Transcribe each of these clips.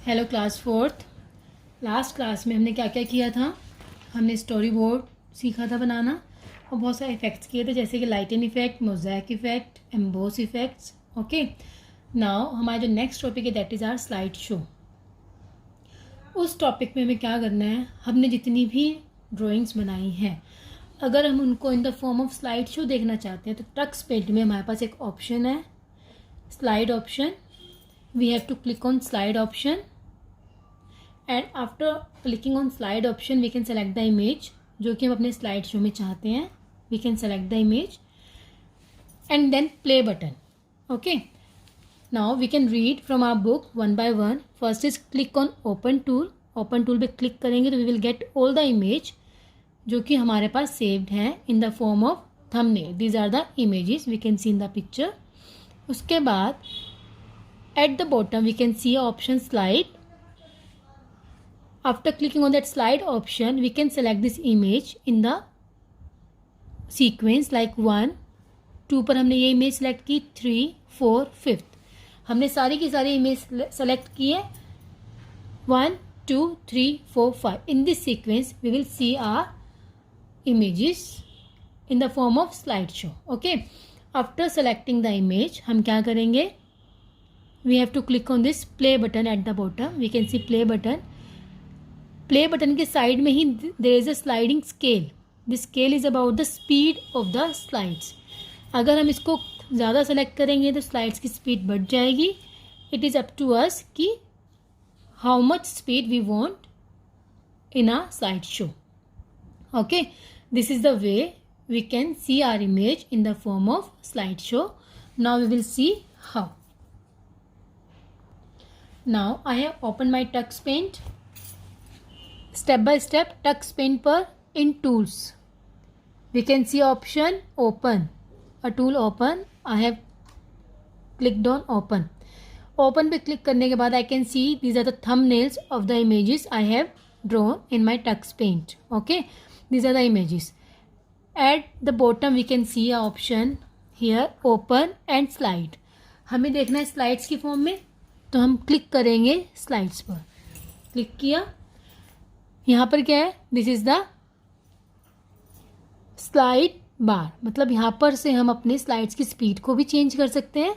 Hello class fourth. Last class में हमने क्या क्या किया था? हमने स्टोरी बोर्ड सीखा था बनाना और बहुत सारे इफ़ेक्ट्स किए थे, जैसे कि lighten effect, mosaic effect, emboss effects. Okay, now हमारा जो नेक्स्ट टॉपिक है that is our slide show. उस टॉपिक में हमें क्या करना है, हमने जितनी भी ड्राइंग्स बनाई हैं अगर हम उनको इन the form of slide show देखना चाहते हैं तो टक्स पेंट में हमारे पास एक ऑप्शन है, slide option. We have to click on slide option and after clicking on slide option we can select the image जो कि हम अपने slide show में चाहते हैं. We can select the image and then play button. Okay, now we can read from our book one by one. First is click on open tool. Open tool पे click करेंगे तो we will get all the image जो कि हमारे पास saved हैं in the form of thumbnail. These are the images we can see in the picture. उसके बाद at the bottom we can see option slide. After clicking on that slide option, we can select this image in the sequence like 1, 2 पर हमने ये image select की, 3, 4, 5 हमने सारी की सारी इमेज सेलेक्ट की है. 1, 2, 3, 4, 5 in this sequence we will see our images in the form of slideshow. Okay, after selecting the image हम क्या करेंगे, we have to click on this play button at the bottom. We can see play button. Play button के side में ही there is a sliding scale. This scale is about the speed of the slides. अगर हम इसको ज़्यादा select करेंगे तो slides की स्पीड बढ़ जाएगी. It is up to us कि how much speed we want in a slide show. Okay, this is the way we can see our image in the form of slide show. Now we will see how. Now I have open my Tux Paint. Step by step tux paint पर in tools we can see option open, a tool open. I have clicked on open. Open पे click करने के बाद I can see these are the thumbnails of the images I have drawn in my tux paint. Okay, these are the images. At the bottom we can see a option here open and slide. हमें देखना है slides की form में तो हम click करेंगे slides पर. Click किया, यहाँ पर क्या है, दिस इज़ द स्लाइड बार. मतलब यहाँ पर से हम अपने स्लाइड्स की स्पीड को भी चेंज कर सकते हैं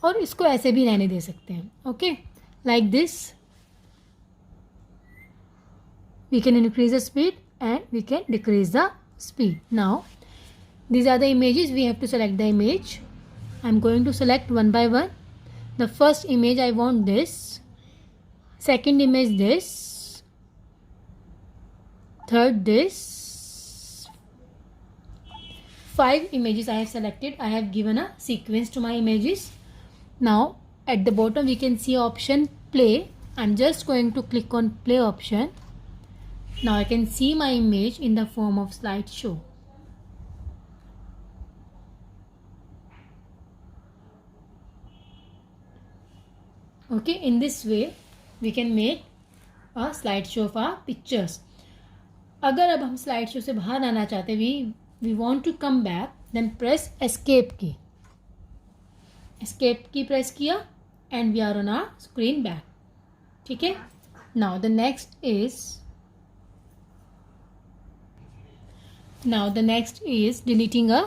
और इसको ऐसे भी रहने दे सकते हैं. Okay, like this we can increase the speed and we can decrease the speed. Now these are the images. We have to select the image. I am going to select one by one. The first image I want this, second image this, third this. 5 images I have selected. I have given a sequence to my images. Now at the bottom we can see option play. I'm just going to click on play option. Now I can see my image in the form of slideshow. Okay, in this way we can make a slideshow of our pictures. अगर अब हम slide show से बाहर आना चाहते हैं, we want to come back, then press escape key. Escape key press किया and we are on our screen back. ठीक है. Now the next is deleting a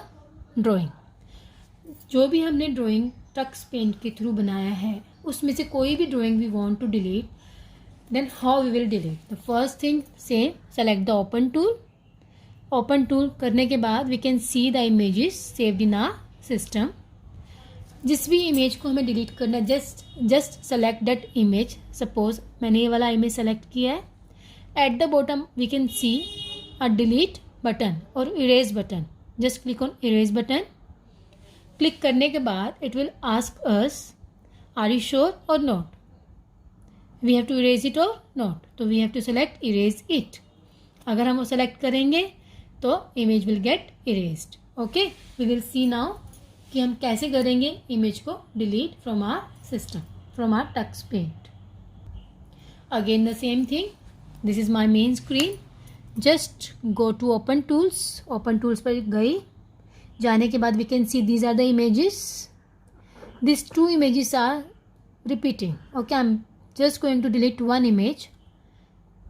drawing. जो भी हमने ड्राइंग टक्स पेंट के थ्रू बनाया है उसमें से कोई भी drawing we want to delete, then how we will delete. The first thing, same, select the open tool. Open tool करने के बाद we can see the images saved in our system. जिस भी इमेज को हमें डिलीट करना है just select that image. Suppose मैंने ये वाला इमेज सेलेक्ट किया है. At the bottom we can see a delete button और erase button. Just click on erase button. Click करने के बाद it will ask us are you sure or not. We have to erase it or not. तो we have to select erase it. अगर हम वो select करेंगे तो image will get erased. Okay, we will see now कि हम कैसे करेंगे image को delete from our system, from our tux paint. Again the same thing. This is my main screen. Just go to open tools. Open tools पर गई, जाने के बाद we can see these are the images. These 2 images are repeating. Okay, I'm just going to delete one image.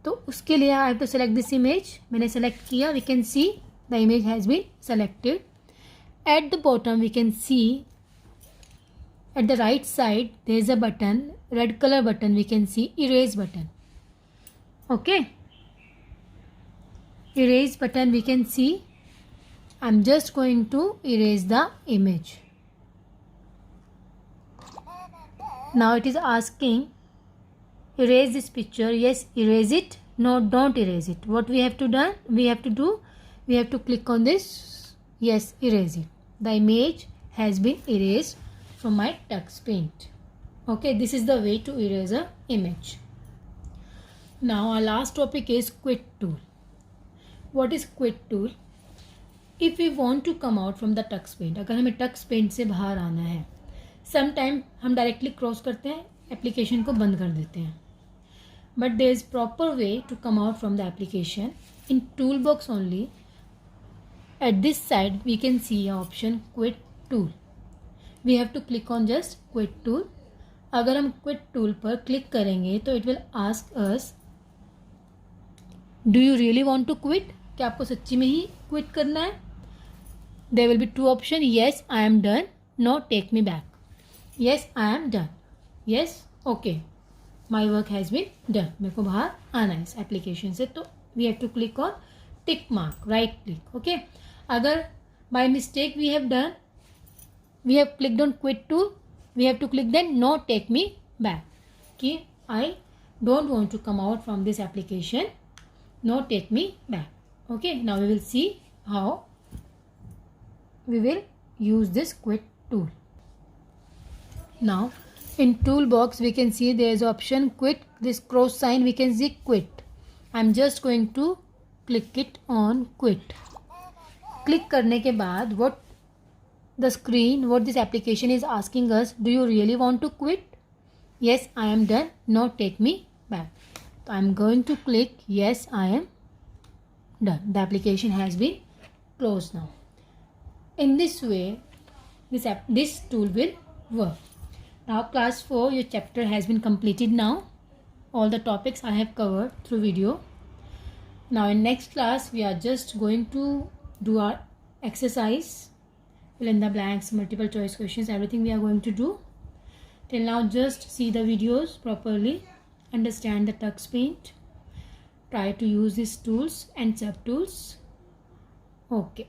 तो उसके लिए I have to select this image. मैंने select किया. We can see the image has been selected. At the bottom we can see at the right side there is a button, red color button. We can see erase button. Okay, erase button we can see. I'm just going to erase the image. Now it is asking erase this picture. Yes, erase it. No, don't erase it. What we have to do? We have to click on this. Yes, erase it. The image has been erased from my Tux Paint. Okay, this is the way to erase a image. Now our last topic is quit tool. What is quit tool? If we want to come out from the Tux Paint, अगर हमें Tux Paint से बाहर आना है, sometime हम directly cross करते हैं, application को बंद कर देते हैं. But there is proper way to come out from the application. In toolbox only, at this side we can see a option quit tool. We have to click on just quit tool. अगर हम quit tool पर click करेंगे तो it will ask us, do you really want to quit? क्या आपको सच्ची में ही quit करना है? There will be two options. Yes, I am done. No, take me back. Yes, I am done. Yes, okay. My work has been done. मेरे को बाहर आना है इस एप्लीकेशन से. तो we have to click on tick mark, right click. Okay. अगर by mistake we have clicked on quit tool, we have to click then no, take me back. कि I don't want to come out from this application. No, take me back. Okay. Now we will see how we will use this quit tool. Now in toolbox we can see there is option quit. This cross sign we can see quit. I'm just going to click it on quit. Click करने के बाद what this application is asking us, do you really want to quit? Yes, I am done. No, take me back. So I'm going to click yes, I am done. The application has been closed now. In this way this tool will work. Now class 4, your chapter has been completed now. All the topics I have covered through video. Now in next class we are just going to do our exercise, fill in the blanks, multiple choice questions, everything we are going to do. Till now just see the videos properly, understand the Tux Paint, try to use these tools and sub tools. Okay.